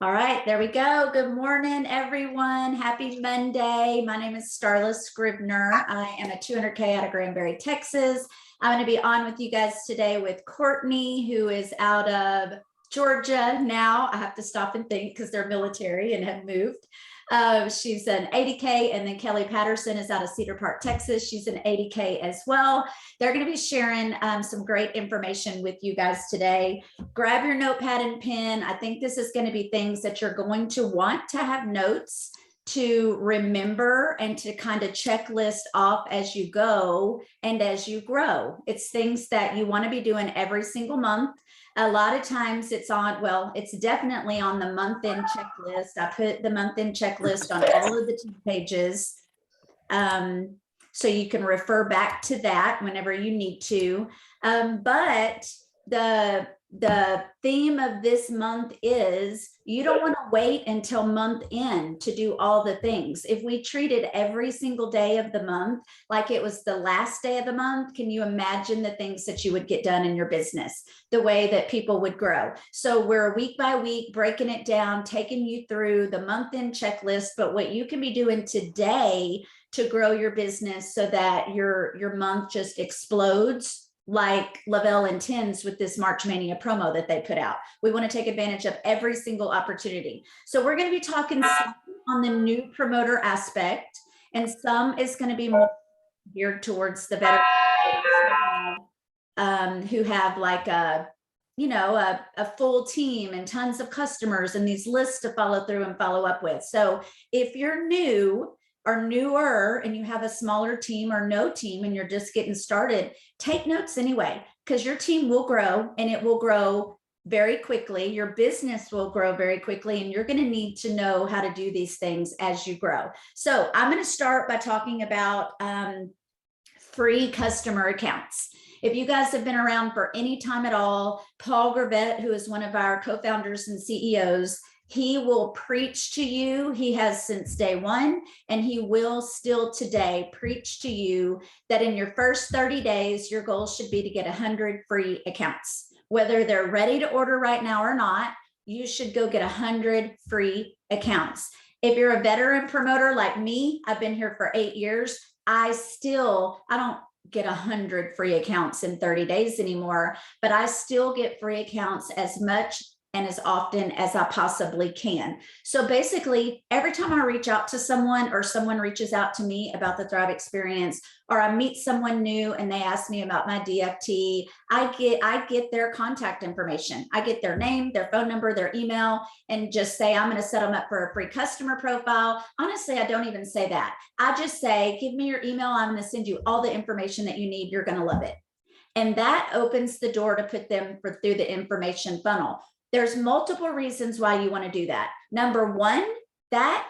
All right, there we go. Good morning, everyone. Happy Monday. My name is Starla Scribner. I am a 200K out of Granbury, Texas. I'm going to be on with you guys today with Courtney, who is out of Georgia now. I have to stop and think because they're military and have moved. She's an 80K, and then Kelly Patterson is out of Cedar Park, Texas. She's an 80K as well. They're going to be sharing some great information with you guys today. Grab your notepad and pen. I think this is going to be things that you're going to want to have notes to remember and to kind of checklist off as you go and as you grow. It's things that you want to be doing every single month. A lot of times it's on, well, it's definitely on the month-end checklist. I put the month-end checklist on all of the 2 pages. So you can refer back to that whenever you need to. But the theme of this month is you don't want to wait until month end to do all the things. If we treated every single day of the month like it was the last day of the month, can you imagine the things that you would get done in your business, the way that people would grow? So we're week by week breaking it down, taking you through the month end checklist, but what you can be doing today to grow your business so that your month just explodes like Lavelle intends with this March Mania promo that they put out. We want to take advantage of every single opportunity. So we're going to be talking on the new promoter aspect, and some is going to be more geared towards the veterans who have like a full team and tons of customers and these lists to follow through and follow up with. So if you're new or newer and you have a smaller team or no team and you're just getting started, take notes anyway, because your team will grow and it will grow very quickly. Your business will grow very quickly, and you're going to need to know how to do these things as you grow. So I'm going to start by talking about free customer accounts. If you guys have been around for any time at all, Paul Gravett, who is one of our co-founders and CEOs, he will preach to you. He has since day one, and he will still today preach to you that in your first 30 days, your goal should be to get 100 free accounts. Whether they're ready to order right now or not, you should go get 100 free accounts. If you're a veteran promoter like me, I've been here for 8 years. I don't get 100 free accounts in 30 days anymore, but I still get free accounts as much and as often as I possibly can. So basically, every time I reach out to someone or someone reaches out to me about the Thrive experience, or I meet someone new and they ask me about my DFT, I get their contact information. I get their name, their phone number, their email, and just say, I'm gonna set them up for a free customer profile. Honestly, I don't even say that. I just say, give me your email. I'm gonna send you all the information that you need. You're gonna love it. And that opens the door to put them through the information funnel. There's multiple reasons why you want to do that. Number one, that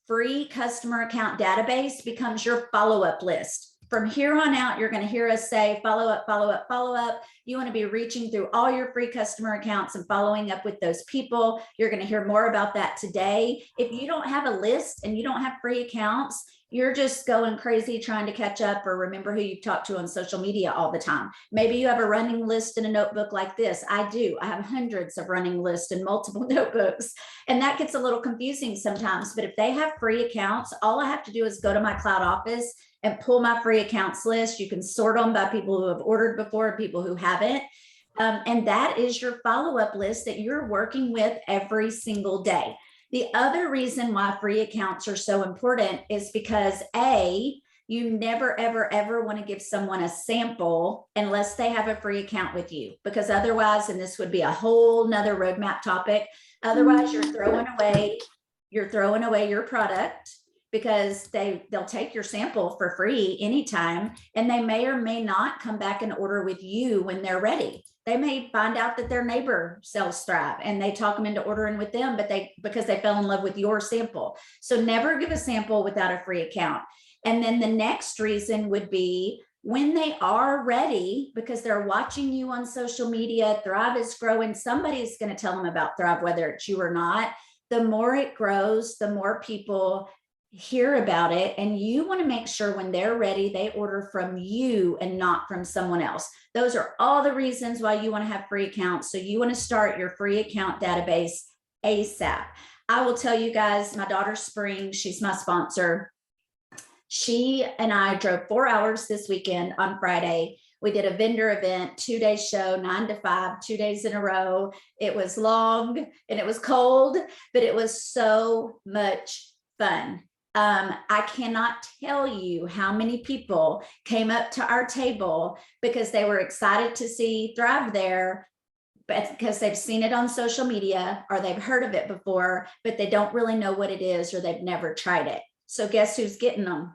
free customer account database becomes your follow-up list. From here on out, you're going to hear us say follow up, follow up, follow up. You want to be reaching through all your free customer accounts and following up with those people. You're going to hear more about that today. If you don't have a list and you don't have free accounts, you're just going crazy trying to catch up or remember who you've talked to on social media all the time. Maybe you have a running list in a notebook like this. I do. I have hundreds of running lists in multiple notebooks, and that gets a little confusing sometimes. But if they have free accounts, all I have to do is go to my cloud office and pull my free accounts list. You can sort them by people who have ordered before and people who haven't. And that is your follow-up list that you're working with every single day. The other reason why free accounts are so important is because you never, ever, ever want to give someone a sample unless they have a free account with you, because otherwise, and this would be a whole nother roadmap topic, otherwise you're throwing away your product, because they'll take your sample for free anytime, and they may or may not come back and order with you when they're ready. They may find out that their neighbor sells Thrive and they talk them into ordering with them, because they fell in love with your sample. So never give a sample without a free account. And then the next reason would be when they are ready, because they're watching you on social media, Thrive is growing, somebody's going to tell them about Thrive, whether it's you or not. The more it grows, the more people hear about it, and you want to make sure when they're ready, they order from you and not from someone else. Those are all the reasons why you want to have free accounts. So you want to start your free account database ASAP. I will tell you guys, my daughter Spring, she's my sponsor. She and I drove 4 hours this weekend on Friday. We did a vendor event, 2-day show, 9 to 5, 2 days in a row. It was long and it was cold, but it was so much fun. I cannot tell you how many people came up to our table because they were excited to see Thrive there, but because they've seen it on social media or they've heard of it before, but they don't really know what it is or they've never tried it. So guess who's getting them?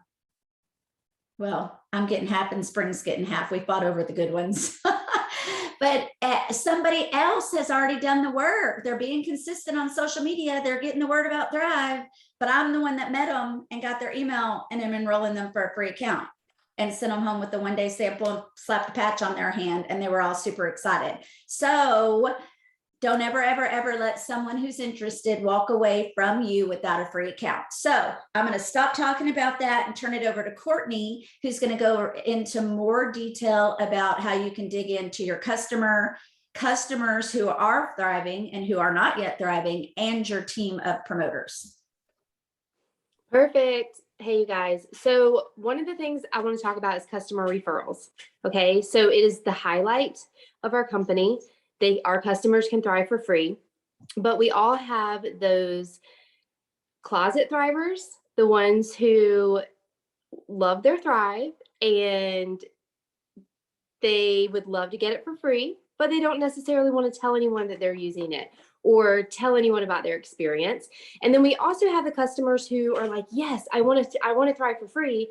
Well, I'm getting half and Spring's getting half. We fought over the good ones. But somebody else has already done the work. They're being consistent on social media. They're getting the word about Thrive, but I'm the one that met them and got their email and am enrolling them for a free account and sent them home with the 1-day sample and slapped a patch on their hand. And they were all super excited. So don't ever, ever, ever let someone who's interested walk away from you without a free account. So I'm going to stop talking about that and turn it over to Courtney, who's going to go into more detail about how you can dig into your customers who are thriving and who are not yet thriving, and your team of promoters. Perfect. Hey, you guys. So one of the things I want to talk about is customer referrals. Okay. So it is the highlight of our company. Our customers can thrive for free, but we all have those closet thrivers, the ones who love their Thrive and they would love to get it for free, but they don't necessarily want to tell anyone that they're using it or tell anyone about their experience. And then we also have the customers who are like, yes, I want to thrive for free.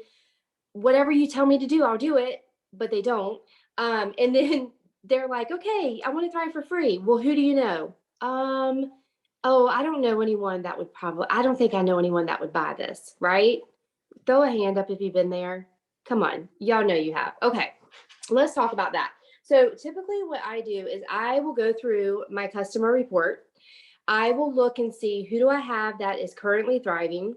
Whatever you tell me to do, I'll do it, but they don't. And then they're like, okay, I want to thrive for free. Well, who do you know? Oh, I don't know anyone that would I don't think I know anyone that would buy this, right? Throw a hand up if you've been there. Come on, y'all know you have. Okay, let's talk about that. So typically what I do is I will go through my customer report. I will look and see who do I have that is currently thriving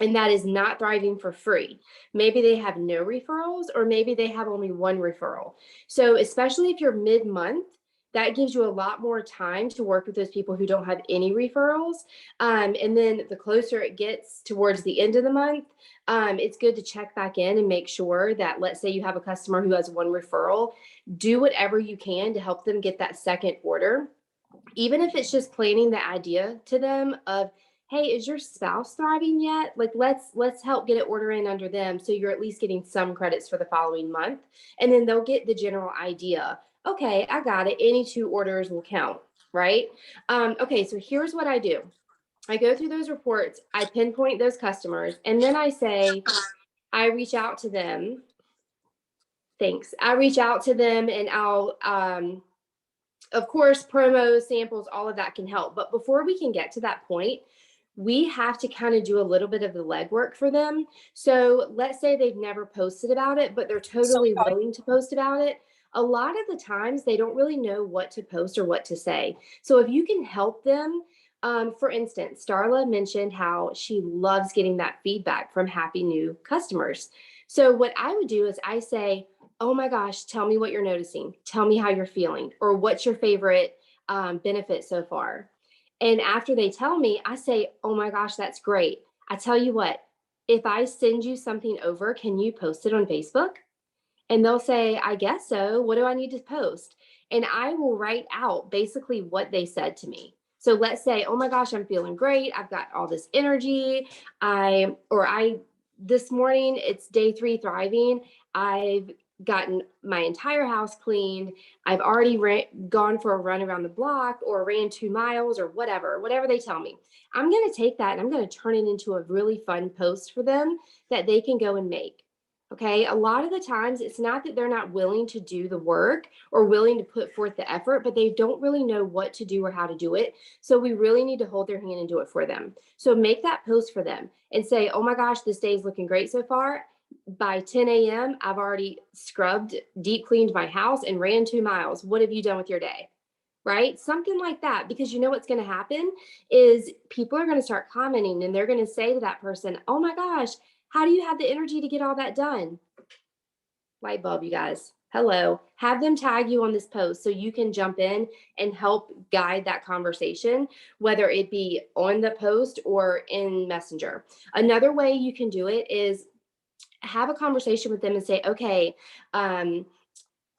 and that is not thriving for free. Maybe they have no referrals, or maybe they have only one referral. So especially if you're mid-month, that gives you a lot more time to work with those people who don't have any referrals. And then the closer it gets towards the end of the month, it's good to check back in and make sure that, let's say you have a customer who has one referral, do whatever you can to help them get that second order. Even if it's just planning the idea to them of, hey, is your spouse thriving yet? Like, let's help get an order in under them, so you're at least getting some credits for the following month. And then they'll get the general idea. Okay, I got it. Any 2 orders will count, right? Okay, so here's what I do. I go through those reports, I pinpoint those customers, and then I say, I reach out to them. Thanks. I reach out to them and I'll, of course, promos, samples, all of that can help. But before we can get to that point, we have to kind of do a little bit of the legwork for them. So let's say they've never posted about it, but they're totally willing to post about it. A lot of the times they don't really know what to post or what to say. So if you can help them, for instance, Starla mentioned how she loves getting that feedback from happy new customers. So what I would do is I say, oh my gosh, tell me what you're noticing. Tell me how you're feeling, or what's your favorite benefit so far. And after they tell me, I say, oh my gosh, that's great. I tell you what, if I send you something over, can you post it on Facebook? And they'll say, I guess so. What do I need to post? And I will write out basically what they said to me. So let's say, oh my gosh, I'm feeling great. I've got all this energy. This morning, it's day 3 thriving. I've gotten my entire house cleaned. I've already gone for a run around the block or ran 2 miles or whatever they tell me. I'm going to take that and I'm going to turn it into a really fun post for them that they can go and make. Okay. A lot of the times it's not that they're not willing to do the work or willing to put forth the effort, but they don't really know what to do or how to do it. So we really need to hold their hand and do it for them. So make that post for them and say, oh my gosh, this day is looking great so far. By 10 a.m., I've already scrubbed, deep cleaned my house and ran 2 miles. What have you done with your day? Right? Something like that, because you know what's going to happen is people are going to start commenting and they're going to say to that person, oh my gosh, how do you have the energy to get all that done? Light bulb, you guys. hello, have them tag you on this post so you can jump in and help guide that conversation, whether it be on the post or in Messenger. Another way you can do it is have a conversation with them and say, okay,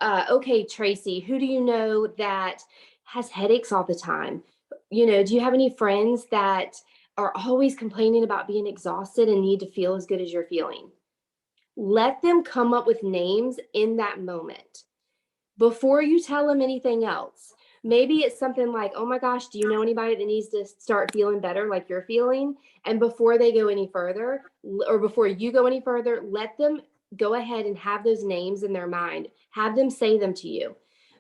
okay, Tracy, who do you know that has headaches all the time? You know, do you have any friends that are always complaining about being exhausted and need to feel as good as you're feeling? Let them come up with names in that moment before you tell them anything else. Maybe it's something like, oh my gosh, do you know anybody that needs to start feeling better like you're feeling? And before they go any further, or before you go any further, let them go ahead and have those names in their mind. Have them say them to you,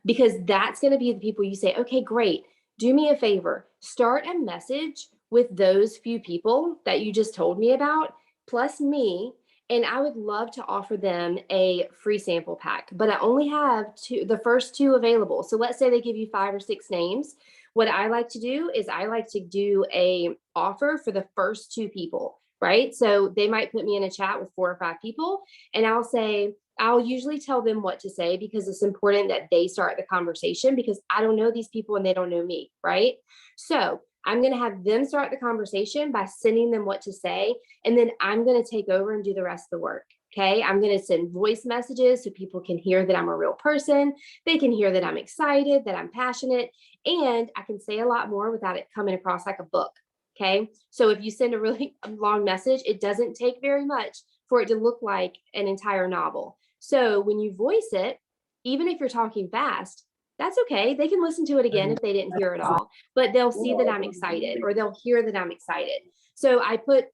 because that's going to be the people you say, okay, great. Do me a favor. Start a message with those few people that you just told me about, plus me, and I would love to offer them a free sample pack, but I only have the first two available. So let's say they give you 5 or 6 names. What I like to do is I like to do a offer for the first 2 people, right? So they might put me in a chat with 4 or 5 people, and I'll usually tell them what to say, because it's important that they start the conversation, because I don't know these people and they don't know me, right? So I'm going to have them start the conversation by sending them what to say, and then I'm going to take over and do the rest of the work. Okay. I'm going to send voice messages so people can hear that I'm a real person. They can hear that I'm excited, that I'm passionate, and I can say a lot more without it coming across like a book. Okay. So if you send a really long message, it doesn't take very much for it to look like an entire novel. So when you voice it, even if you're talking fast, that's okay. They can listen to it again if they didn't hear it all, but they'll see that I'm excited, or they'll hear that I'm excited. So I put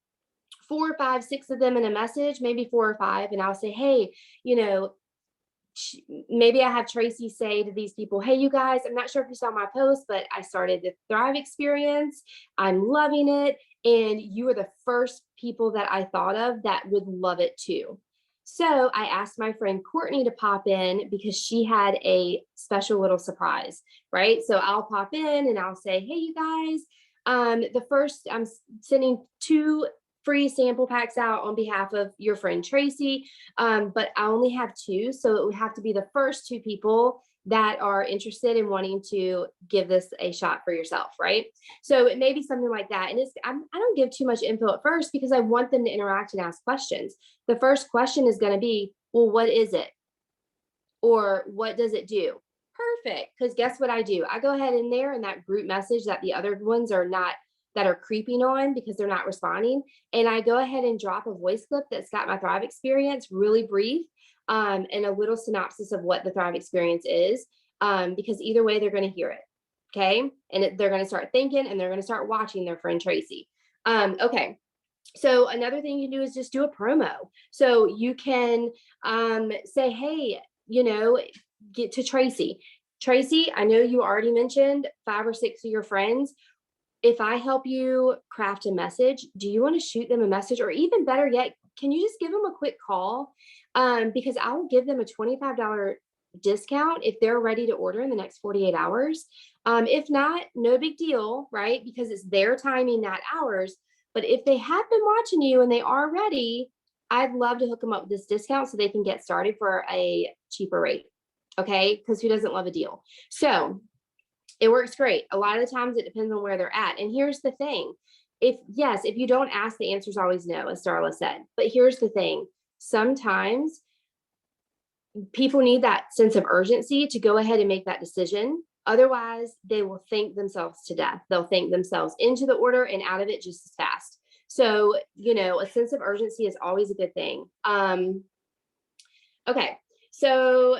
4, 5, 6 of them in a message, maybe 4 or 5, and I'll say, hey, you know, maybe I have Tracy say to these people, hey, you guys, I'm not sure if you saw my post, but I started the Thrive experience. I'm loving it. And you are the first people that I thought of that would love it too. So I asked my friend Courtney to pop in because she had a special little surprise, right? So I'll pop in and I'll say, hey, you guys, I'm sending 2 free sample packs out on behalf of your friend Tracy, but I only have 2. So it would have to be the first 2 people that are interested in wanting to give this a shot for yourself, right? So it may be something like that. And I don't give too much info at first because I want them to interact and ask questions. The first question is going to be, well, what is it? Or what does it do? Perfect. Because guess what I do? I go ahead in there in that group message that the other ones are not, that are creeping on because they're not responding. And I go ahead and drop a voice clip that's got my Thrive experience, really brief, and a little synopsis of what the Thrive experience is, because either way, they're going to hear it. Okay. And they're going to start thinking, and they're going to start watching their friend Tracy. Okay. So another thing you can do is just do a promo. So you can say, hey, you know, get to Tracy. Tracy, I know you already mentioned 5 or 6 of your friends. If I help you craft a message, do you want to shoot them a message? Or even better yet, can you just give them a quick call? Because I will give them a $25 discount if they're ready to order in the next 48 hours. If not, no big deal, right? Because it's their timing, not ours. But if they have been watching you and they are ready, I'd love to hook them up with this discount so they can get started for a cheaper rate. Okay. Because who doesn't love a deal? So it works great. A lot of the times it depends on where they're at. And here's the thing. If you don't ask, the answer is always no, as Starla said. But here's the thing. Sometimes people need that sense of urgency to go ahead and make that decision. Otherwise, they will think themselves to death. They'll think themselves into the order and out of it just as fast. So, you know, a sense of urgency is always a good thing. Okay. So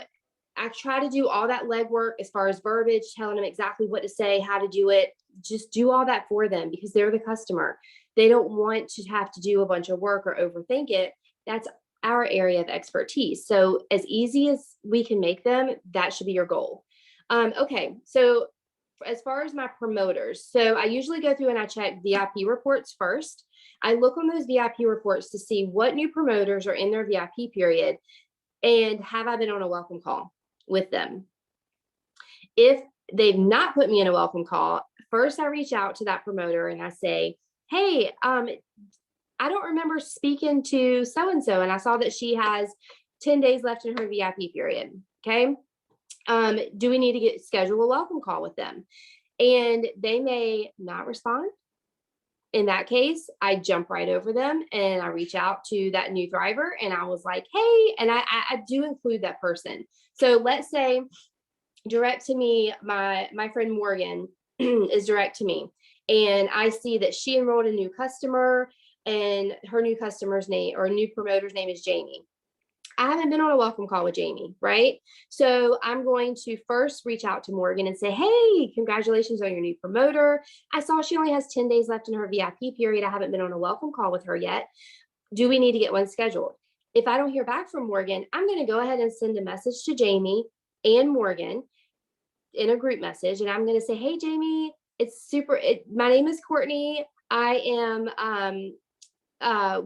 I try to do all that legwork as far as verbiage, telling them exactly what to say, how to do it. Just do all that for them because they're the customer. They don't want to have to do a bunch of work or overthink it. That's our area of expertise. So as easy as we can make them, that should be your goal. Okay. So as far as my promoters, so I usually go through and I check VIP reports first. I look on those VIP reports to see what new promoters are in their VIP period and have I been on a welcome call with them. If they've not put me in a welcome call, first I reach out to that promoter and I say, hey, I don't remember speaking to so-and-so, and I saw that she has 10 days left in her VIP period. Okay. Do we need to schedule a welcome call with them? And they may not respond. In that case, I jump right over them and I reach out to that new thriver and I was like, hey, and I do include that person. So let's say direct to me, my friend Morgan is direct to me, and I see that she enrolled a new customer and her new customer's name or new promoter's name is Jamie. I haven't been on a welcome call with Jamie, right? So I'm going to first reach out to Morgan and say, hey, congratulations on your new promoter. I saw she only has 10 days left in her VIP period. I haven't been on a welcome call with her yet. Do we need to get one scheduled? If I don't hear back from Morgan, I'm going to go ahead and send a message to Jamie and Morgan in a group message. And I'm going to say, hey, Jamie, my name is Courtney. I am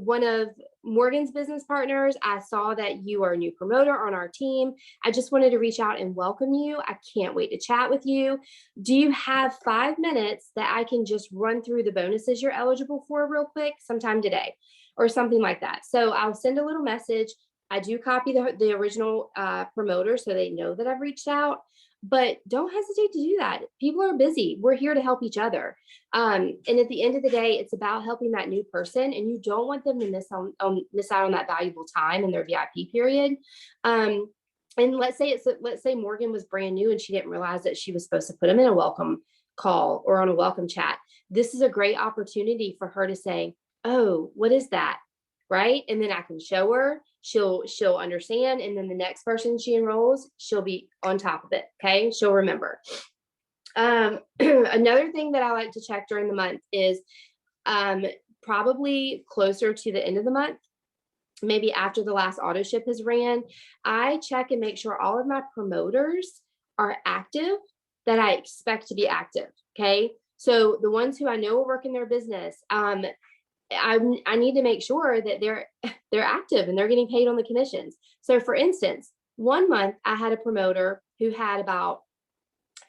one of Morgan's business partners. I saw that you are a new promoter on our team. I just wanted to reach out and welcome you. I can't wait to chat with you. Do you have 5 minutes that I can just run through the bonuses you're eligible for real quick sometime today or something like that? So I'll send a little message. I do copy the original promoter so they know that I've reached out. But don't hesitate to do that. People are busy. We're here to help each other. And at the end of the day, it's about helping that new person, and you don't want them to miss out on that valuable time in their VIP period. And let's say Morgan was brand new and she didn't realize that she was supposed to put them in a welcome call or on a welcome chat. This is a great opportunity for her to say, oh, what is that? Right? And then I can show her, she'll understand. And then the next person she enrolls, she'll be on top of it. Okay. She'll remember. Another thing that I like to check during the month is probably closer to the end of the month, maybe after the last auto ship has ran, I check and make sure all of my promoters are active that I expect to be active. Okay. So the ones who I know are working their business, I need to make sure that they're active and they're getting paid on the commissions. So for instance, one month I had a promoter who had about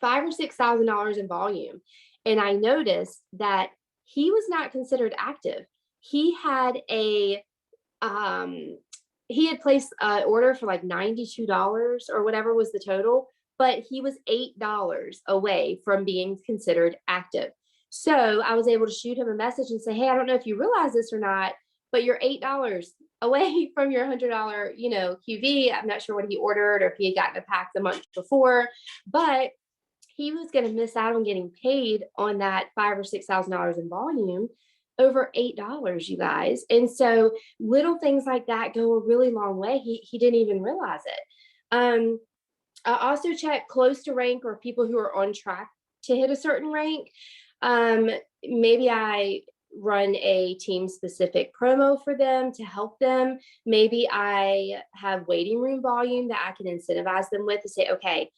$5,000 or $6,000 in volume. And I noticed that he was not considered active. He had placed an order for like $92 or whatever was the total, but he was $8 away from being considered active. So I was able to shoot him a message and say, hey, I don't know if you realize this or not, but you're $8 away from your $100, QV. I'm not sure what he ordered or if he had gotten a pack the month before, but he was going to miss out on getting paid on that $5,000 or $6,000 in volume over $8, you guys. And so little things like that go a really long way. He didn't even realize it. I also check close to rank or people who are on track to hit a certain rank. Maybe I run a team specific promo for them to help them. Maybe I have waiting room volume that I can incentivize them with to say, okay,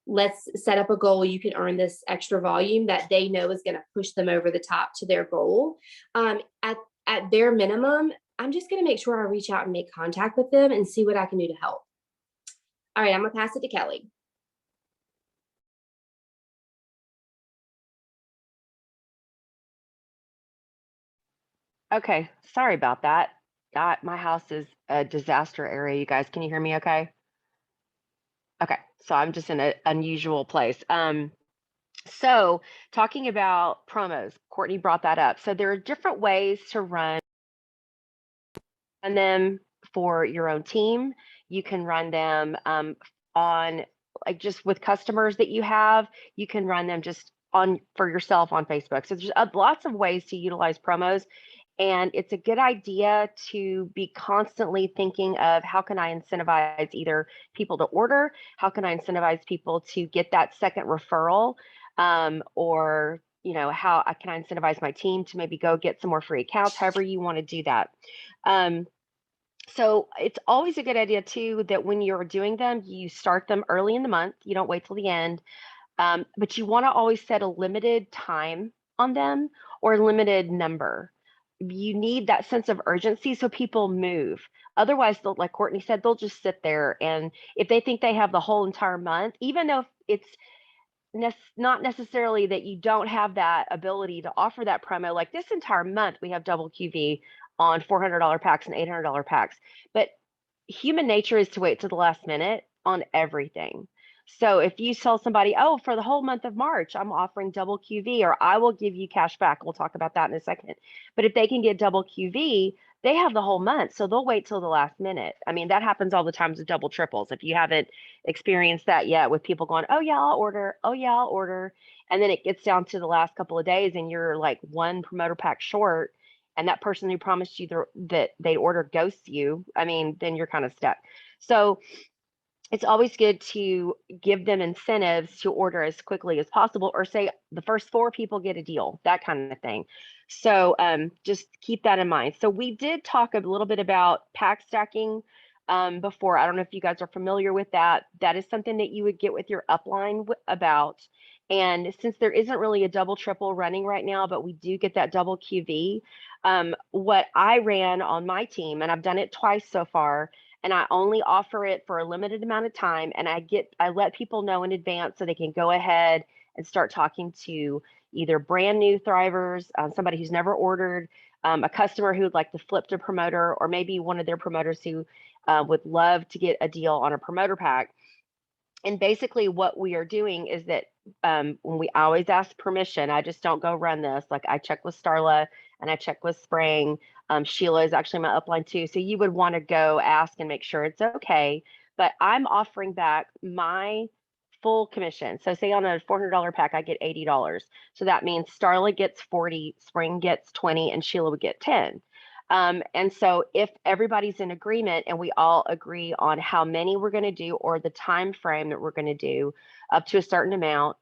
let's set up a goal. You can earn this extra volume that they know is going to push them over the top to their goal. At their minimum, I'm just going to make sure I reach out and make contact with them and see what I can do to help. All right, I'm going to pass it to Kelly. Okay, sorry about that. My house is a disaster area, you guys. Can you hear me okay? Okay, so I'm just in an unusual place. So talking about promos, Courtney brought that up. So there are different ways to run them for your own team. You can run them on like just with customers that you have. You can run them just on for yourself on Facebook. So there's lots of ways to utilize promos. And it's a good idea to be constantly thinking of how can I incentivize either people to order, how can I incentivize people to get that second referral, or how can I incentivize my team to maybe go get some more free accounts, however you want to do that. So it's always a good idea too that when you're doing them, you start them early in the month. You don't wait till the end, but you want to always set a limited time on them or a limited number. You need that sense of urgency so people move. Otherwise, like Courtney said, they'll just sit there. And if they think they have the whole entire month, even though it's not necessarily that you don't have that ability to offer that promo, like this entire month, we have double QV on $400 packs and $800 packs. But human nature is to wait to the last minute on everything. So if you tell somebody, oh, for the whole month of March, I'm offering double QV, or I will give you cash back. We'll talk about that in a second. But if they can get double QV, they have the whole month. So they'll wait till the last minute. I mean, that happens all the times with double triples. If you haven't experienced that yet, with people going, oh yeah, I'll order. Oh yeah, I'll order. And then it gets down to the last couple of days and you're like one promoter pack short, and that person who promised you that they'd order ghosts you, I mean, then you're kind of stuck. So it's always good to give them incentives to order as quickly as possible, or say the first 4 people get a deal, that kind of thing. So just keep that in mind. So we did talk a little bit about pack stacking before. I don't know if you guys are familiar with that. That is something that you would get with your upline about. And since there isn't really a double triple running right now, but we do get that double QV, what I ran on my team, and I've done it twice so far, and I only offer it for a limited amount of time, and I let people know in advance so they can go ahead and start talking to either brand new thrivers, somebody who's never ordered, a customer who would like to flip to promoter, or maybe one of their promoters who would love to get a deal on a promoter pack. And basically what we are doing is that when I always ask permission, I just don't go run this. Like I check with Starla and I check with Spring. Sheila is actually my upline too. So you would want to go ask and make sure it's okay. But I'm offering back my full commission. So say on a $400 pack, I get $80. So that means Starla gets 40, Spring gets 20, and Sheila would get 10. And so if everybody's in agreement and we all agree on how many we're going to do, or the time frame that we're going to do up to a certain amount,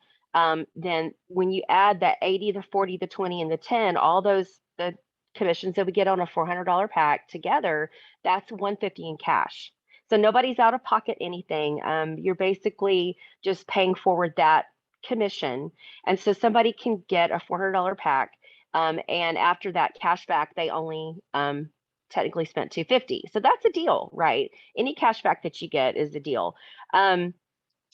then when you add that 80, the 40, the 20, and the 10, all those the commissions that we get on a $400 pack together, that's $150 in cash. So nobody's out of pocket anything. You're basically just paying forward that commission. And so somebody can get a $400 pack. And after that cash back, they only technically spent $250. So that's a deal, right? Any cash back that you get is a deal.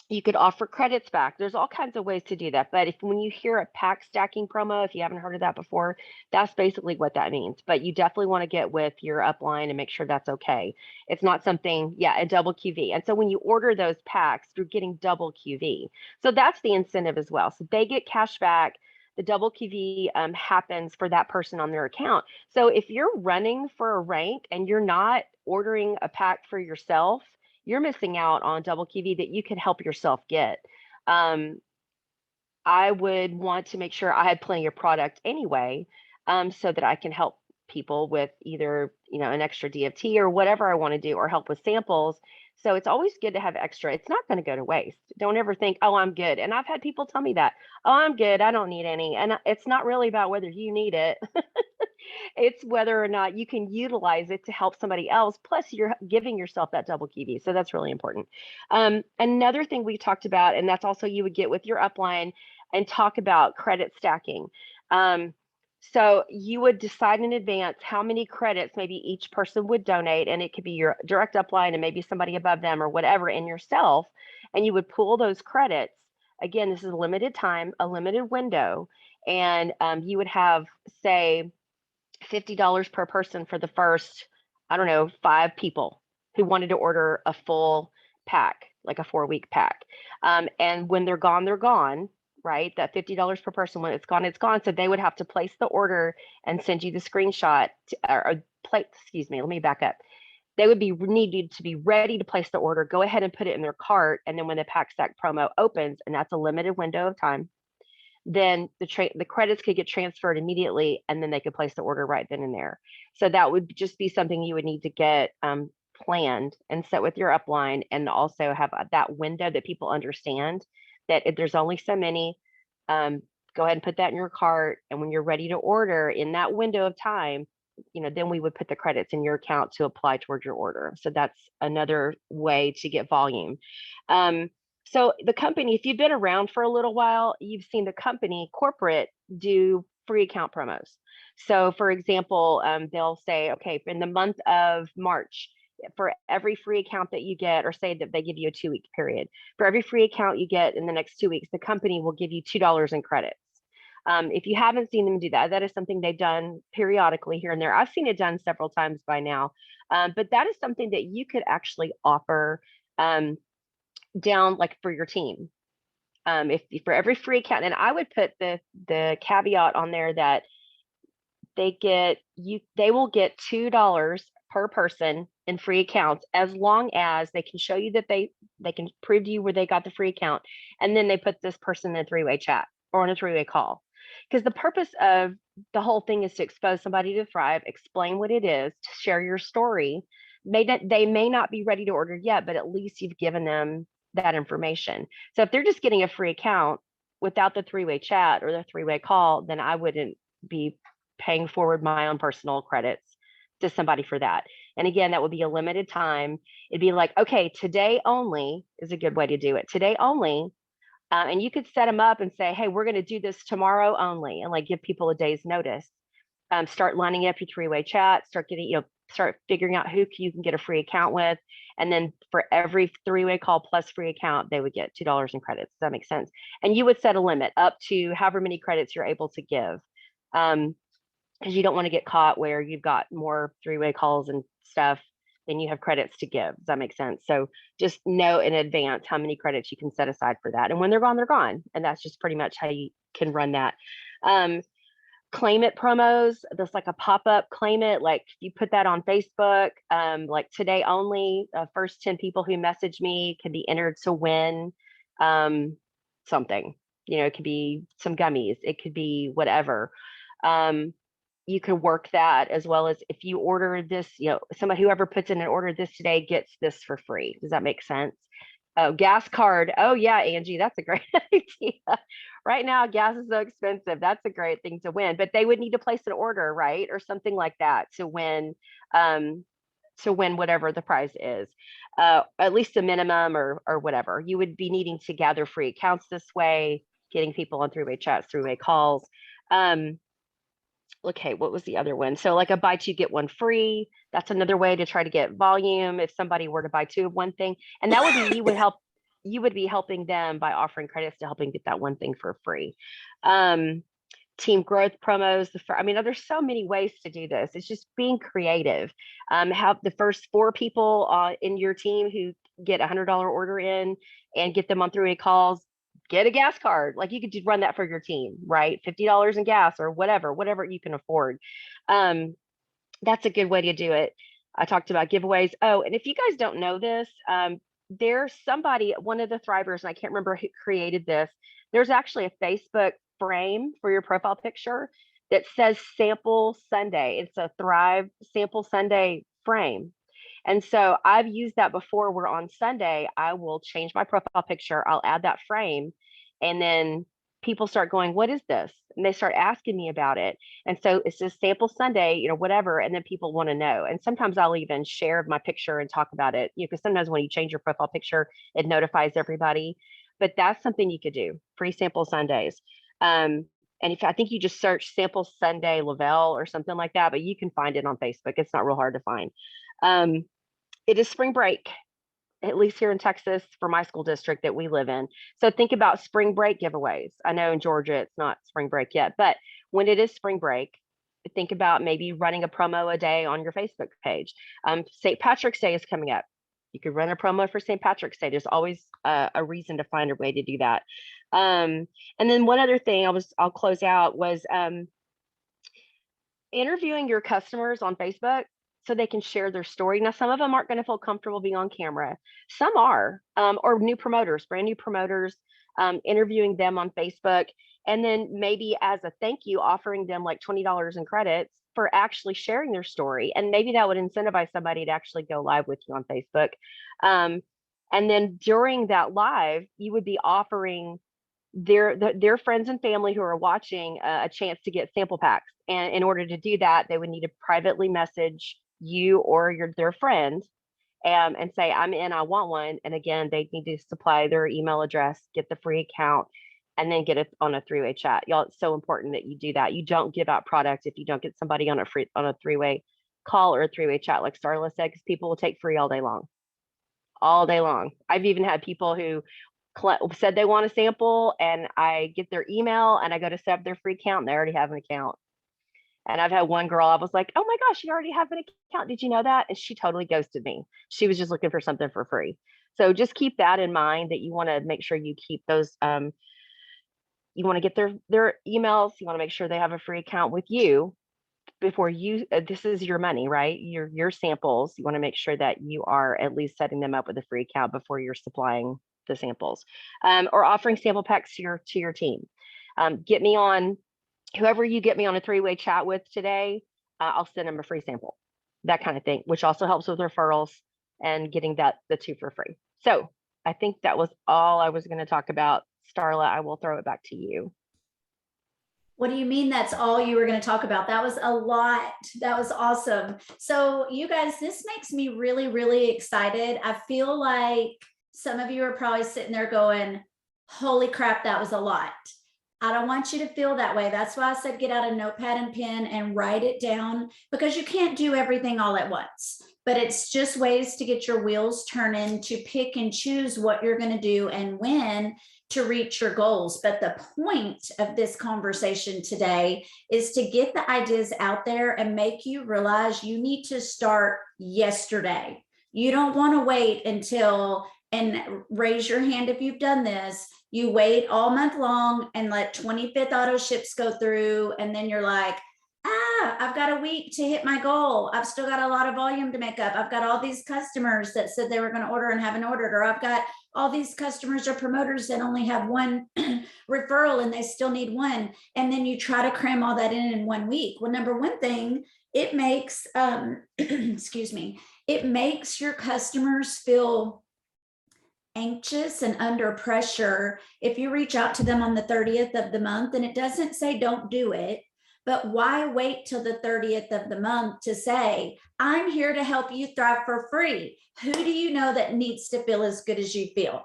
You could offer credits back. There's all kinds of ways to do that. But when you hear a pack stacking promo, if you haven't heard of that before, that's basically what that means. But you definitely want to get with your upline and make sure that's okay. It's not something, a double QV. And so when you order those packs, you're getting double QV. So that's the incentive as well. So they get cash back. The double QV happens for that person on their account. So if you're running for a rank and you're not ordering a pack for yourself, you're missing out on double QV that you could help yourself get. I would want to make sure I had plenty of product anyway, so that I can help people with either, an extra DFT or whatever I want to do, or help with samples. So it's always good to have extra. It's not going to go to waste. Don't ever think, oh, I'm good. And I've had people tell me that, oh, I'm good, I don't need any. And it's not really about whether you need it. It's whether or not you can utilize it to help somebody else. Plus, you're giving yourself that double QV. So that's really important. Another thing we talked about, and that's also you would get with your upline, and talk about credit stacking. So you would decide in advance how many credits maybe each person would donate, and it could be your direct upline and maybe somebody above them or whatever, and yourself, and you would pool those credits. Again, this is a limited time, a limited window, and you would have, say, $50 per person for the first, 5 people who wanted to order a full pack, like a 4-week pack. And when they're gone, right? That $50 per person, when it's gone, it's gone. So they would have to place the order and send you the screenshot, excuse me, let me back up. They would be needed to be ready to place the order, go ahead and put it in their cart. And then when the pack stack promo opens, and that's a limited window of time, then the credits could get transferred immediately, and then they could place the order right then and there. So that would just be something you would need to get planned and set with your upline, and also have that window that people understand that if there's only so many, go ahead and put that in your cart. And when you're ready to order in that window of time, then we would put the credits in your account to apply towards your order. So that's another way to get volume. So the company, if you've been around for a little while, you've seen the company corporate do free account promos. So for example, they'll say, okay, in the month of March, for every free account that you get, or say that they give you a 2-week period, for every free account you get in the next 2 weeks, the company will give you $2 in credits. If you haven't seen them do that, that is something they've done periodically here and there. I've seen it done several times by now, but that is something that you could actually offer down like for your team. If for every free account, and I would put the caveat on there that they will get $2 per person in free accounts, as long as they can show you that they can prove to you where they got the free account, and then they put this person in a three-way chat or in a three-way call. Because the purpose of the whole thing is to expose somebody to Thrive, explain what it is, to share your story. They may not be ready to order yet, but at least you've given them that information. So if they're just getting a free account without the three-way chat or the three-way call, then I wouldn't be paying forward my own personal credits to somebody for that. And again, that would be a limited time. It'd be like, okay, today only is a good way to do it. Today only. And you could set them up and say, hey, we're going to do this tomorrow only, and like give people a day's notice. Start lining up your three-way chat, start figuring out who you can get a free account with. And then for every three-way call plus free account, they would get $2 in credits. Does that make sense? And you would set a limit up to however many credits you're able to give. Because you don't want to get caught where you've got more three-way calls and stuff than you have credits to give. Does that make sense? So just know in advance how many credits you can set aside for that. And when they're gone, they're gone. And that's just pretty much how you can run that. Claim it promos, there's like a pop-up claim it, like you put that on Facebook, like today only, first 10 people who message me can be entered to win something. It could be some gummies, it could be whatever. You can work that, as well as if you order this, whoever puts in an order this today gets this for free. Does that make sense? Oh, gas card. Oh yeah, Angie, that's a great idea. Right now, gas is so expensive. That's a great thing to win, but they would need to place an order, right? Or something like that to win whatever the prize is. At least a minimum or whatever. You would be needing to gather free accounts this way, getting people on three-way chats, three-way calls. Okay, what was the other one? So like a buy two, get one free. That's another way to try to get volume. If somebody were to buy two of one thing, and that would be, you would be helping them by offering credits to helping get that one thing for free. Team growth promos. There's so many ways to do this. It's just being creative. Have the first 4 people in your team who get $100 order in and get them on three-way calls, get a gas card. Like you could run that for your team, right? $50 in gas or whatever you can afford. That's a good way to do it. I talked about giveaways. Oh, and if you guys don't know this, there's somebody, one of the Thrivers, and I can't remember who created this. There's actually a Facebook frame for your profile picture that says Sample Sunday. It's a Thrive Sample Sunday frame. And so I've used that before, where on Sunday, I will change my profile picture. I'll add that frame, and then people start going, what is this? And they start asking me about it. And so it's just Sample Sunday, whatever. And then people want to know. And sometimes I'll even share my picture and talk about it, because sometimes when you change your profile picture, it notifies everybody. But that's something you could do, free Sample Sundays. And I think you just search Sample Sunday Lavelle or something like that, but you can find it on Facebook. It's not real hard to find. It is spring break, at least here in Texas, for my school district that we live in. So think about spring break giveaways. I know in Georgia, it's not spring break yet, but when it is spring break, think about maybe running a promo a day on your Facebook page. St. Patrick's Day is coming up. You could run a promo for St. Patrick's Day. There's always a reason to find a way to do that. And then one other thing I'll close out was interviewing your customers on Facebook so they can share their story. Now, some of them aren't going to feel comfortable being on camera. Some are, or new promoters, brand new promoters, interviewing them on Facebook. And then maybe as a thank you, offering them like $20 in credits for actually sharing their story. And maybe that would incentivize somebody to actually go live with you on Facebook. And then during that live, you would be offering their friends and family who are watching a chance to get sample packs. And in order to do that, they would need to privately message you or their friend and say, I'm in, I want one. And again, they need to supply their email address, get the free account, and then get it on a three-way chat. Y'all, it's so important that you do that. You don't give out products if you don't get somebody on a three-way call or a three-way chat, like Starla said, because people will take free all day long. All day long. I've even had people who said they want a sample, and I get their email and I go to set up their free account and they already have an account. And I've had one girl, I was like, oh my gosh, you already have an account. Did you know that? And she totally ghosted me. She was just looking for something for free. So just keep that in mind, that you want to make sure you keep those, you want to get their emails. You want to make sure they have a free account with you before you, this is your money, right? Your samples. You want to make sure that you are at least setting them up with a free account before you're supplying the samples, or offering sample packs to your team. Get me on, whoever you get me on a 3-way chat with today, I'll send them a free sample, that kind of thing, which also helps with referrals and getting the 2 for free. So I think that was all I was going to talk about. Starla, I will throw it back to you. What do you mean that's all you were going to talk about? That was a lot. That was awesome. So you guys, this makes me really, really excited. I feel like some of you are probably sitting there going, holy crap, that was a lot. I don't want you to feel that way. That's why I said get out a notepad and pen and write it down, because you can't do everything all at once. But it's just ways to get your wheels turning, to pick and choose what you're going to do and when to reach your goals. But the point of this conversation today is to get the ideas out there and make you realize you need to start yesterday. You don't want to wait until, and raise your hand if you've done this, you wait all month long and let 25th auto ships go through. And then you're like, I've got a week to hit my goal. I've still got a lot of volume to make up. I've got all these customers that said they were going to order and haven't ordered, or I've got all these customers or promoters that only have one referral and they still need one. And then you try to cram all that in 1 week. Well, number one thing, it makes, excuse me, it makes your customers feel anxious and under pressure if you reach out to them on the 30th of the month. And it doesn't say don't do it, but why wait till the 30th of the month to say, I'm here to help you thrive for free? Who do you know that needs to feel as good as you feel?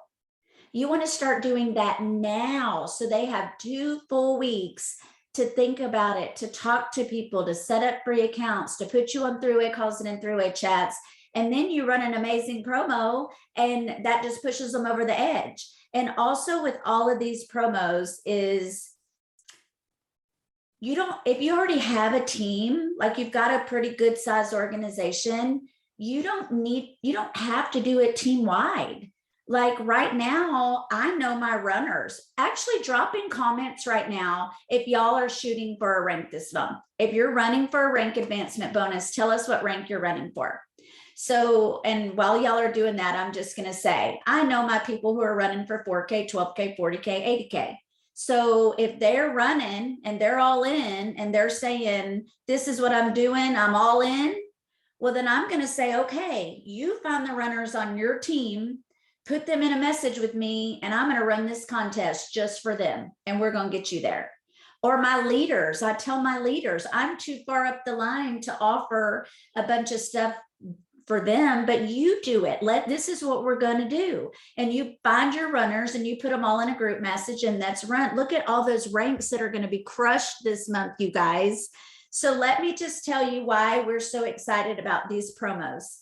You want to start doing that now, so they have 2 full weeks to think about it, to talk to people, to set up free accounts, to put you on 3-way calls and in 3-way chats. And then you run an amazing promo, and that just pushes them over the edge. And also with all of these promos is, if you already have a team, like you've got a pretty good sized organization, you don't have to do it team wide. Like right now, I know my runners. Actually, drop in comments right now if y'all are shooting for a rank this month. If you're running for a rank advancement bonus, tell us what rank you're running for. So, and while y'all are doing that, I'm just going to say, I know my people who are running for 4K, 12K, 40K, 80K. So if they're running and they're all in and they're saying, this is what I'm doing, I'm all in, well, then I'm going to say, okay, you find the runners on your team, put them in a message with me, and I'm going to run this contest just for them. And we're going to get you there. Or my leaders, I tell my leaders, I'm too far up the line to offer a bunch of stuff for them, but you do it. This is what we're going to do. And you find your runners and you put them all in a group message, and that's run. Look at all those ranks that are going to be crushed this month, you guys. So let me just tell you why we're so excited about these promos.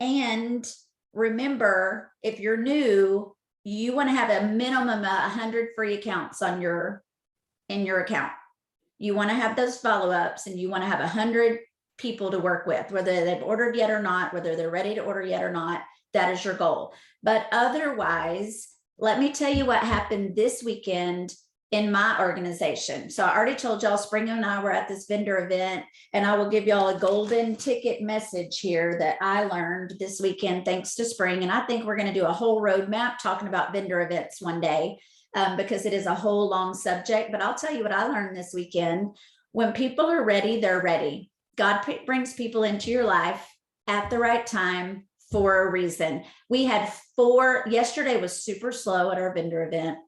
And remember, if you're new, you want to have a minimum of 100 free accounts in your account. You want to have those follow-ups, and you want to have 100 people to work with, whether they've ordered yet or not, whether they're ready to order yet or not. That is your goal. But otherwise, let me tell you what happened this weekend in my organization. So I already told y'all, Spring and I were at this vendor event, and I will give y'all a golden ticket message here that I learned this weekend thanks to Spring. And I think we're going to do a whole roadmap talking about vendor events one day, because it is a whole long subject. But I'll tell you what I learned this weekend. When people are ready, they're ready. God brings people into your life at the right time for a reason. We had 4, yesterday was super slow at our vendor event.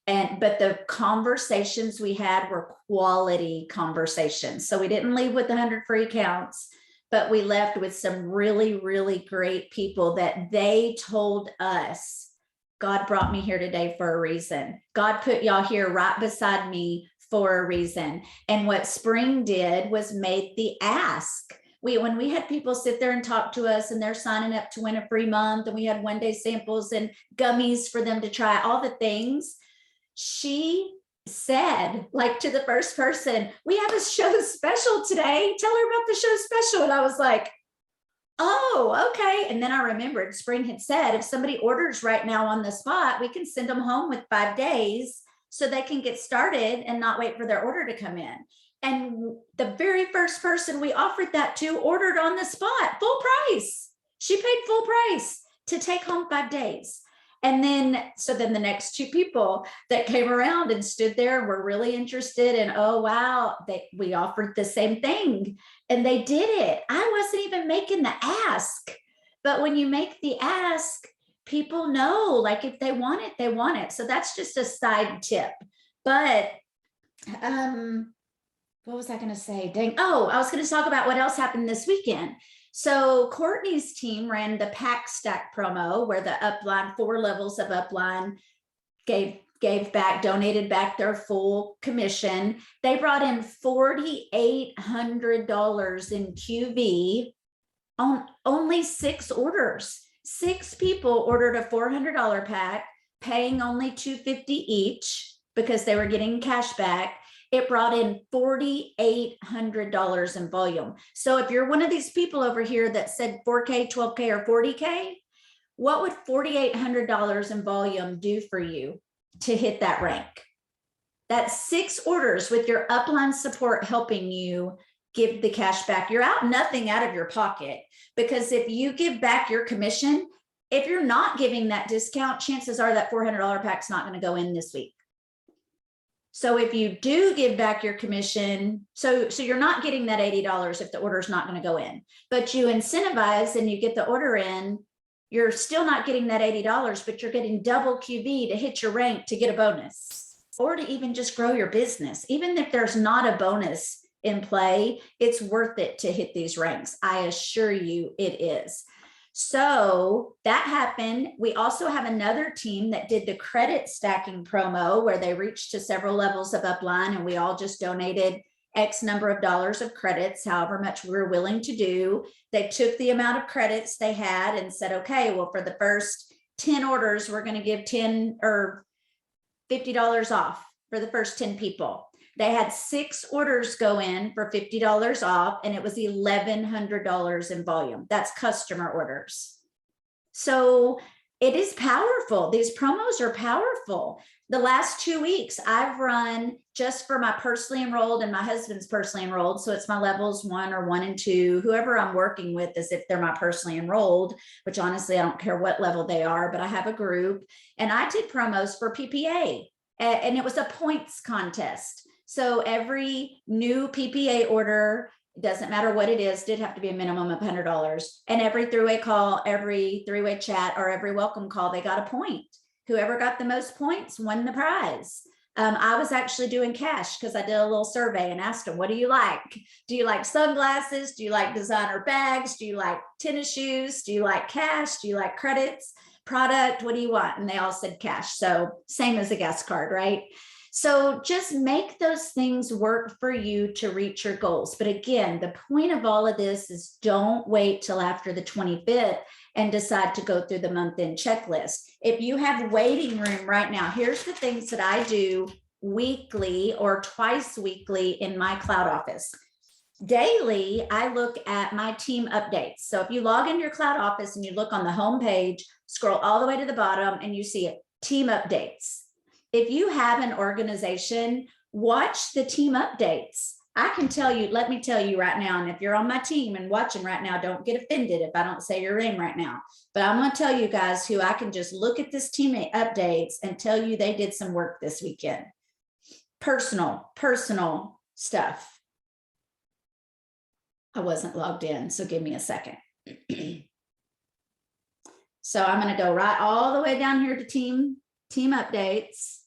But the conversations we had were quality conversations. So we didn't leave with 100 free accounts, but we left with some really, really great people that they told us, God brought me here today for a reason. God put y'all here right beside me for a reason. And what Spring did was made the ask. When we had people sit there and talk to us, and they're signing up to win a free month, and we had 1-day samples and gummies for them to try, all the things, she said, like, to the first person, we have a show special today. Tell her about the show special. And I was like, oh, okay. And then I remembered Spring had said, if somebody orders right now on the spot, we can send them home with 5 days so they can get started and not wait for their order to come in. And the very first person we offered that to ordered on the spot, full price. She paid full price to take home 5 days. And then, so then the next 2 people that came around and stood there were really interested, and oh, wow, we offered the same thing and they did it. I wasn't even making the ask, but when you make the ask, people know, like if they want it, they want it. So that's just a side tip. But what was I going to say? Dang. Oh, I was going to talk about what else happened this weekend. So Courtney's team ran the pack stack promo where the upline, 4 levels of upline gave back, donated back their full commission. They brought in $4,800 in QV on only 6 orders. 6 people ordered a $400 pack, paying only $250 each because they were getting cash back. It brought in $4,800 in volume. So if you're one of these people over here that said 4K, 12K, or 40K, what would $4,800 in volume do for you to hit that rank? That's 6 orders with your upline support helping you give the cash back. You're out nothing out of your pocket, because if you give back your commission, if you're not giving that discount, chances are that $400 pack's not going to go in this week. So if you do give back your commission, so you're not getting that $80 if the order is not going to go in, but you incentivize and you get the order in, you're still not getting that $80, but you're getting double QV to hit your rank to get a bonus, or to even just grow your business. Even if there's not a bonus in play, it's worth it to hit these ranks. I assure you it is. So that happened. We also have another team that did the credit stacking promo where they reached to several levels of upline, and we all just donated X number of dollars of credits, however much we were willing to do. They took the amount of credits they had and said, okay, well, for the first 10 orders, we're going to give 10 or $50 off for the first 10 people. They had 6 orders go in for $50 off, and it was $1,100 in volume. That's customer orders. So it is powerful. These promos are powerful. The last 2 weeks I've run just for my personally enrolled and my husband's personally enrolled. So it's my levels 1 or 1 and 2, whoever I'm working with, as if they're my personally enrolled, which honestly, I don't care what level they are, but I have a group, and I did promos for PPA, and it was a points contest. So every new PPA order, doesn't matter what it is, did have to be a minimum of $100. And every 3-way call, every 3-way chat, or every welcome call, they got a point. Whoever got the most points won the prize. I was actually doing cash because I did a little survey and asked them, what do you like? Do you like sunglasses? Do you like designer bags? Do you like tennis shoes? Do you like cash? Do you like credits? Product? What do you want? And they all said cash. So same as a guest card, right? So just make those things work for you to reach your goals. But again, the point of all of this is don't wait till after the 25th and decide to go through the month-end checklist. If you have waiting room right now, here's the things that I do weekly or twice weekly in my cloud office. Daily, I look at my team updates. So if you log into your cloud office and you look on the home page, scroll all the way to the bottom and you see team updates. If you have an organization, watch the team updates. I can tell you, let me tell you right now, and if you're on my team and watching right now, don't get offended if I don't say your name right now. But I'm going to tell you guys who I can just look at this team updates and tell you they did some work this weekend. Personal stuff. I wasn't logged in, so give me a second. So I'm going to go right all the way down here to team updates.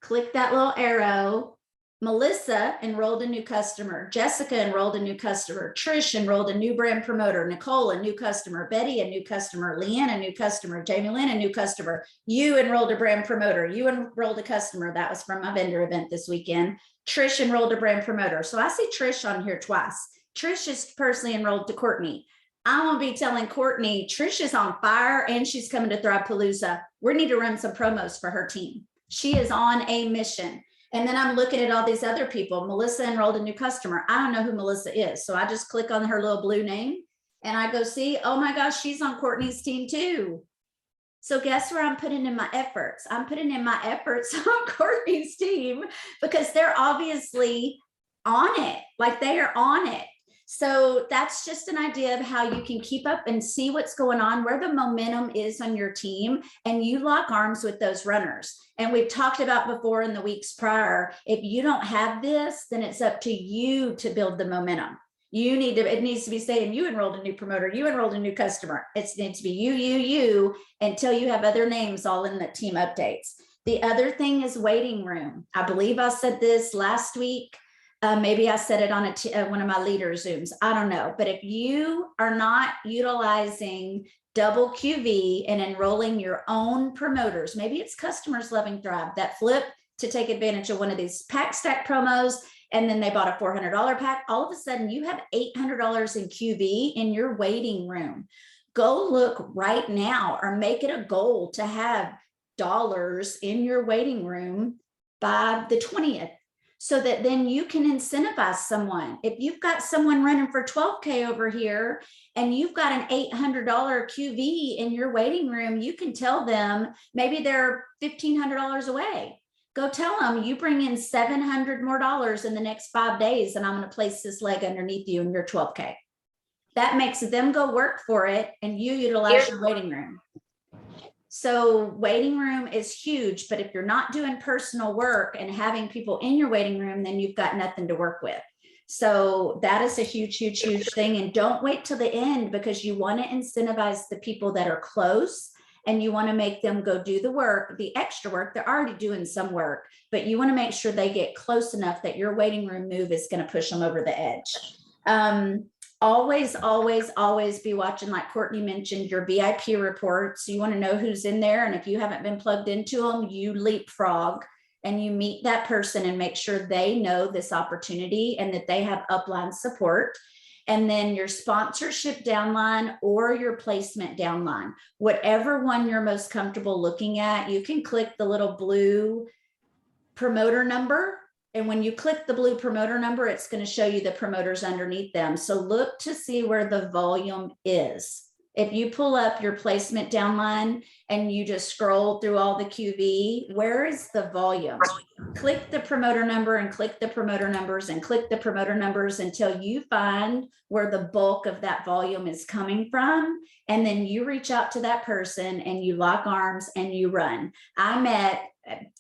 Click that little arrow. Melissa enrolled a new customer. Jessica enrolled a new customer. Trish enrolled a new brand promoter. Nicole, a new customer. Betty, a new customer. Leanne, a new customer. Jamie Lynn, a new customer. You enrolled a brand promoter. You enrolled a customer. That was from my vendor event this weekend. Trish enrolled a brand promoter. So I see Trish on here twice. Trish is personally enrolled to Courtney. I'm going to be telling Courtney, Trish is on fire and she's coming to Thrivepalooza. We need to run some promos for her team. She is on a mission. And then I'm looking at all these other people. Melissa enrolled a new customer. I don't know who Melissa is. So I just click on her little blue name And I go see, oh my gosh, she's on Courtney's team too. So guess where I'm putting in my efforts? I'm putting in my efforts on Courtney's team because they're obviously on it, like they are on it. So that's just an idea of how you can keep up and see what's going on, where the momentum is on your team, and you lock arms with those runners. And we've talked about before in the weeks prior, if you don't have this, then it's up to you to build the momentum. You need to, it needs to be saying you enrolled a new promoter, you enrolled a new customer. It needs to be you, until you have other names all in the team updates. The other thing is waiting room. I believe I said this last week. Maybe I said it on one of my leader Zooms. I don't know. But if you are not utilizing double QV and enrolling your own promoters, maybe it's customers loving Thrive that flip to take advantage of one of these pack stack promos, and then they bought a $400 pack. All of a sudden you have $800 in QV in your waiting room. Go look right now, or make it a goal to have dollars in your waiting room by the 20th. So that then you can incentivize someone. If you've got someone running for 12K over here and you've got an $800 QV in your waiting room, you can tell them maybe they're $1,500 away. Go tell them you bring in $700 more in the next 5 days, and I'm going to place this leg underneath you in your 12K. That makes them go work for it, and you utilize your waiting room. So waiting room is huge, but if you're not doing personal work and having people in your waiting room, then you've got nothing to work with. So that is a huge, huge, huge thing. And don't wait till the end, because you want to incentivize the people that are close, and you want to make them go do the work, the extra work. They're already doing some work, but you want to make sure they get close enough that your waiting room move is going to push them over the edge. Always, always, always be watching, like Courtney mentioned, your VIP reports. You want to know who's in there. And if you haven't been plugged into them, you leapfrog and you meet that person and make sure they know this opportunity and that they have upline support. And then your sponsorship downline or your placement downline, whatever one you're most comfortable looking at, you can click the little blue promoter number. And when you click the blue promoter number, it's going to show you the promoters underneath them. So look to see where the volume is. If you pull up your placement downline and you just scroll through all the QV, where is the volume? Click the promoter number and click the promoter numbers and click the promoter numbers until you find where the bulk of that volume is coming from. And then you reach out to that person and you lock arms and you run. I met,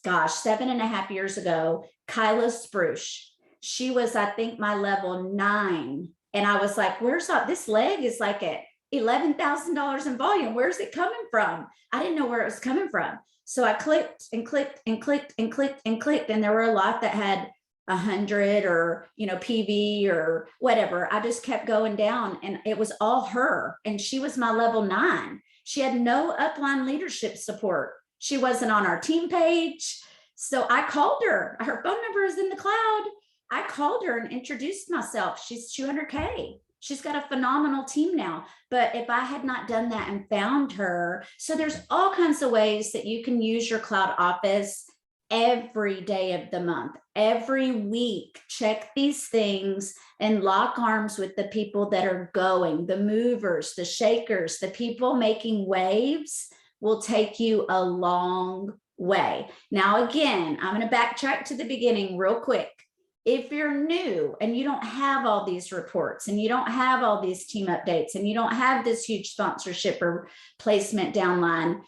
gosh, 7.5 years ago, Kyla Spruce. She was, I think, my level 9. And I was like, where's that? This leg is like at $11,000 in volume. Where's it coming from? I didn't know where it was coming from. So I clicked and clicked and clicked and clicked and clicked. And there were a lot that had 100 or, PV or whatever. I just kept going down and it was all her. And she was my level 9. She had no upline leadership support. She wasn't on our team page. So I called her. Her phone number is in the cloud. I called her and introduced myself. She's 200K. She's got a phenomenal team now. But if I had not done that and found her, so there's all kinds of ways that you can use your cloud office every day of the month, every week. Check these things and lock arms with the people that are going, the movers, the shakers, the people making waves will take you a long way. Now, again, I'm going to backtrack to the beginning real quick. If you're new and you don't have all these reports and you don't have all these team updates and you don't have this huge sponsorship or placement downline,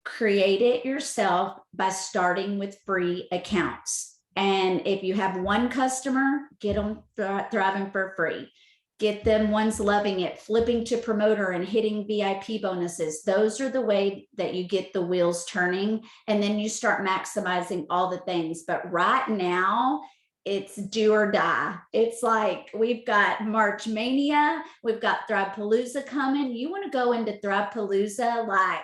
create it yourself by starting with free accounts. And if you have one customer, get them thriving for free. Get them ones loving it, flipping to promoter and hitting VIP bonuses. Those are the way that you get the wheels turning. And then you start maximizing all the things. But right now, it's do or die. It's like we've got March Mania, we've got Thrivepalooza coming. You want to go into Thrivepalooza like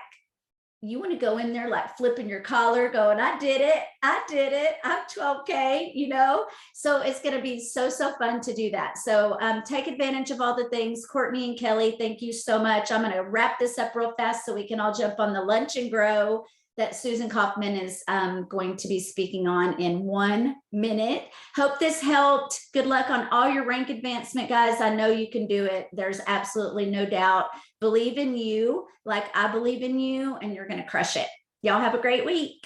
you want to go in there like flipping your collar, going, I did it, I'm 12K, So it's going to be so fun to do that. So take advantage of all the things. Courtney and Kelly, thank you so much. I'm going to wrap this up real fast so we can all jump on the Lunch and Grow that Susan Kaufman is going to be speaking on in 1 minute. Hope this helped. Good luck on all your rank advancement, guys. I know you can do it. There's absolutely no doubt. Believe in you like I believe in you, and you're going to crush it. Y'all have a great week.